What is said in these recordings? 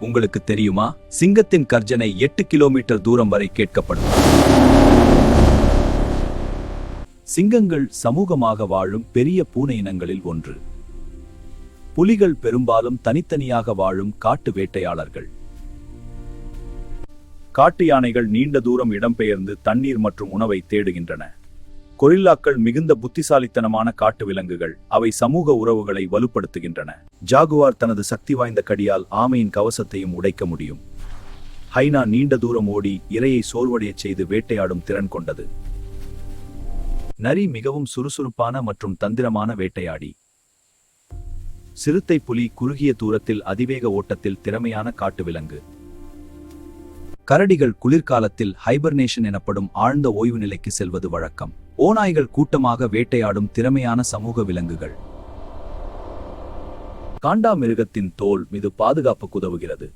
உங்களுக்கு தெரியுமா, சிங்கத்தின் கர்ஜனை 8 கிலோமீட்டர் தூரம் வரை கேட்கப்படும். சிங்கங்கள் சமூகமாக வாழும் பெரிய பூனை இனங்களில் ஒன்று. புலிகள் பெரும்பாலும் தனித்தனியாக வாழும் காட்டு வேட்டையாளர்கள். காட்டு யானைகள் நீண்ட தூரம் இடம்பெயர்ந்து தண்ணீர் மற்றும் உணவை தேடுகின்றன. கொரில்லாக்கள் மிகுந்த புத்திசாலித்தனமான காட்டு விலங்குகள். அவை சமூக உறவுகளை வலுப்படுத்துகின்றன. ஜாகுவார் தனது சக்தி வாய்ந்த கடியால் ஆமையின் கவசத்தையும் உடைக்க முடியும். ஹைனா நீண்ட தூரம் ஓடி இரையை சோர்வடையச் செய்து வேட்டையாடும் திறன் கொண்டது. நரி மிகவும் சுறுசுறுப்பான மற்றும் தந்திரமான வேட்டையாடி. சிறுத்தை புலி குறுகிய தூரத்தில் அதிவேக ஓட்டத்தில் திறமையான காட்டு விலங்கு. கரடிகள் குளிர்காலத்தில் ஹைபர்னேஷன் எனப்படும் ஆழ்ந்த ஓய்வு நிலைக்கு செல்வது வழக்கம். ஓநாய்கள் கூட்டமாக வேட்டையாடும் திறமையான சமூக விலங்குகள். காண்டாமிருகத்தின் தோல் மீது பாதுகாப்புக்கு உதவுகிறது.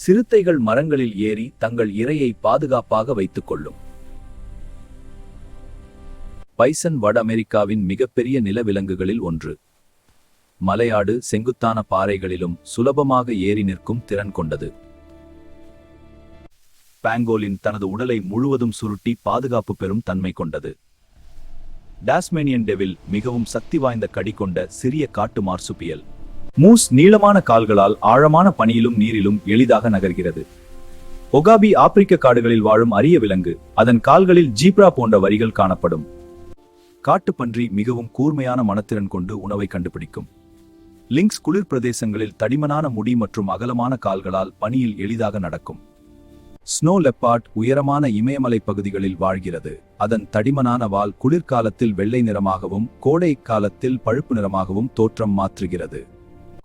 சிறுத்தைகள் மரங்களில் ஏறி தங்கள் இரையை பாதுகாப்பாக வைத்துக் கொள்ளும். பைசன் வட அமெரிக்காவின் மிகப்பெரிய நிலவிலங்குகளில் ஒன்று. மலையாடு செங்குத்தான பாறைகளிலும் சுலபமாக ஏறி நிற்கும் திறன் கொண்டது. பாங்கோலின் தனது உடலை முழுவதும் சுருட்டி பாதுகாப்பு பெறும் தன்மை கொண்டது. டாஸ்மேனியன் டெவில் மிகவும் சக்தி வாய்ந்த கடி கொண்ட சிறிய காட்டு மார்சுபியல். மூஸ் நீளமான கால்களால் ஆழமான பனியிலும் நீரிலும் எளிதாக நகர்கிறது. ஒகாபி ஆப்பிரிக்க காடுகளில் வாழும் அரிய விலங்கு. அதன் கால்களில் ஜீப்ரா போன்ற வரிகள் காணப்படும். காட்டுப்பன்றி மிகவும் கூர்மையான மனத்திறன் கொண்டு உணவை கண்டுபிடிக்கும். லிங்க்ஸ் குளிர் பிரதேசங்களில் தடிமனான முடி மற்றும் அகலமான கால்களால் பனியில் எளிதாக நடக்கும். ஸ்னோ லெப்பார்ட் உயரமான இமயமலை பகுதிகளில் வாழ்கிறது. அதன் தடிமனான வால் குளிர்காலத்தில் வெள்ளை நிறமாகவும் கோடை காலத்தில் பழுப்பு நிறமாகவும் தோற்றம் மாற்றுகிறது.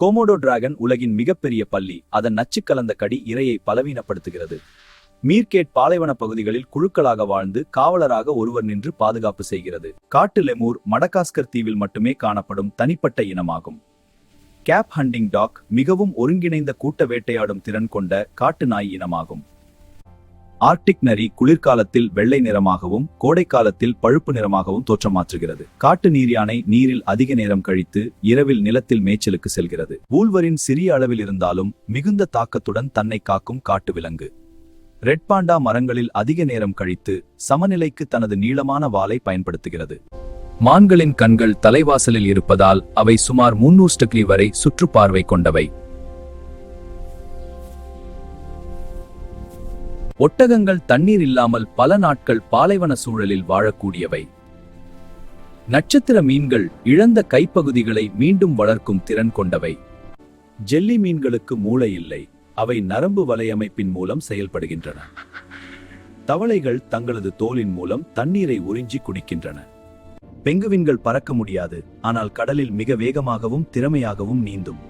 கோமோடோ டிராகன் உலகின் மிகப்பெரிய பல்லி. அதன் நச்சு கலந்த கடி இரையை பலவீனப்படுத்துகிறது. மீர்கேட் பாலைவன பகுதிகளில் குழுக்களாக வாழ்ந்து காவலராக ஒருவர் நின்று பாதுகாப்பு செய்கிறது. காட்டு லெமூர் மடகாஸ்கர் தீவில் மட்டுமே காணப்படும் தனிப்பட்ட இனமாகும். கேப் ஹண்டிங் டாக் மிகவும் ஒருங்கிணைந்த கூட்ட வேட்டையாடும் திறன் கொண்ட காட்டு நாய் இனமாகும். ஆர்க்டிக் நரி குளிர்காலத்தில் வெள்ளை நிறமாகவும் கோடைக்காலத்தில் பழுப்பு நிறமாகவும் தோற்றமாற்றுகிறது. காட்டு நீர் யானை நீரில் அதிக நேரம் கழித்து இரவில் நிலத்தில் மேய்ச்சலுக்கு செல்கிறது. வூல்வரின் சிறிய அளவில் இருந்தாலும் மிகுந்த தாக்கத்துடன் தன்னை காக்கும் காட்டு விலங்கு. ரெட் பாண்டா மரங்களில் அதிக நேரம் கழித்து சமநிலைக்கு தனது நீளமான வாலை பயன்படுத்துகிறது. மான்களின் கண்கள் தலைவாசலில் இருப்பதால் அவை சுமார் 300 டிகிரி வரை சுற்றுப்பார்வை கொண்டவை. ஒட்டகங்கள் தண்ணீர் இல்லாமல் பல நாட்கள் பாலைவன சூழலில் வாழக்கூடியவை. நட்சத்திர மீன்கள் இழந்த கைப்பகுதிகளை மீண்டும் வளர்க்கும் திறன் கொண்டவை. ஜெல்லி மீன்களுக்கு மூளை இல்லை. அவை நரம்பு வலையமைப்பின் மூலம் செயல்படுகின்றன. தவளைகள் தங்களது தோலின் மூலம் தண்ணீரை உறிஞ்சி குடிக்கின்றன. பெங்குவின்கள் பறக்க முடியாது, ஆனால் கடலில் மிக வேகமாகவும் திறமையாகவும் நீந்தும்.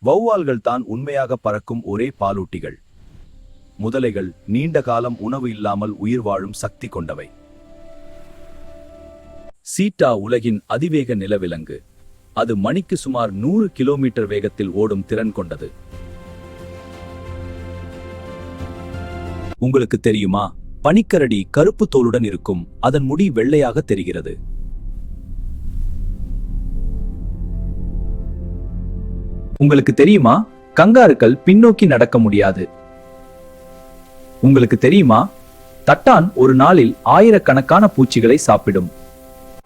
வௌவால்கள் தான் உண்மையாக பறக்கும் ஒரே பாலூட்டிகள். முதலைகள் நீண்ட காலம் உணவு இல்லாமல் உயிர் வாழும் சக்தி கொண்டவை. சீட்டா உலகின் அதிவேக நிலவிலங்கு. அது மணிக்கு சுமார் 100 கிலோமீட்டர் வேகத்தில் ஓடும் திறன் கொண்டது. உங்களுக்கு தெரியுமா, பனிக்கரடி கருப்பு தோலுடன் இருக்கும். அதன் முடி வெள்ளையாக தெரிகிறது. உங்களுக்கு தெரியுமா, கங்காருக்கள் பின்னோக்கி நடக்க முடியாது. உங்களுக்கு தெரியுமா, தட்டான் ஒரு நாளில் ஆயிரக்கணக்கான பூச்சிகளை சாப்பிடும்.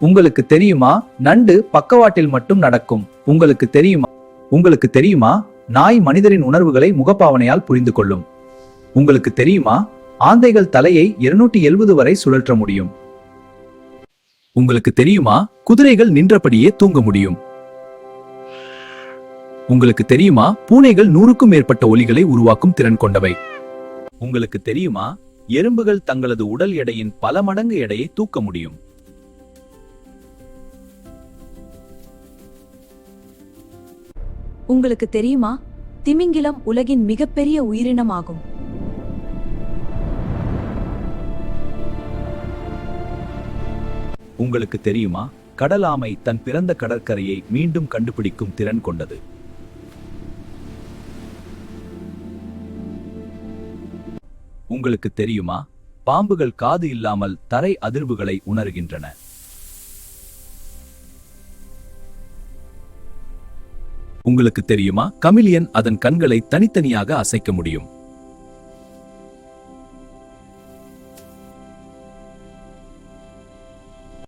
உங்களுக்கு தெரியுமா, நண்டு பக்கவாட்டில் மட்டும் நடக்கும். உங்களுக்கு தெரியுமா, நாய் மனிதரின் உணர்வுகளை முகப்பாவனையால் புரிந்து கொள்ளும். உங்களுக்கு தெரியுமா, ஆந்தைகள் தலையை 270 வரை சுழற்ற முடியும். உங்களுக்கு தெரியுமா, குதிரைகள் நின்றபடியே தூங்க முடியும். உங்களுக்கு தெரியுமா, பூனைகள் 100க்கும் மேற்பட்ட ஒலிகளை உருவாக்கும் திறன் கொண்டவை. உங்களுக்கு தெரியுமா, எறும்புகள் தங்களது உடல் எடையின் பல மடங்கு எடையை தூக்க முடியும். உங்களுக்கு தெரியுமா, திமிங்கிலம் உலகின் மிகப்பெரிய உயிரினமாகும். உங்களுக்கு தெரியுமா, கடல் ஆமை தன் பிறந்த கடற்கரையை மீண்டும் கண்டுபிடிக்கும் திறன் கொண்டது. உங்களுக்கு தெரியுமா, பாம்புகள் காது இல்லாமல் தரை அதிர்வுகளை உணர்கின்றன. உங்களுக்கு தெரியுமா, கமிலியன் அதன் கண்களை தனித்தனியாக அசைக்க முடியும்.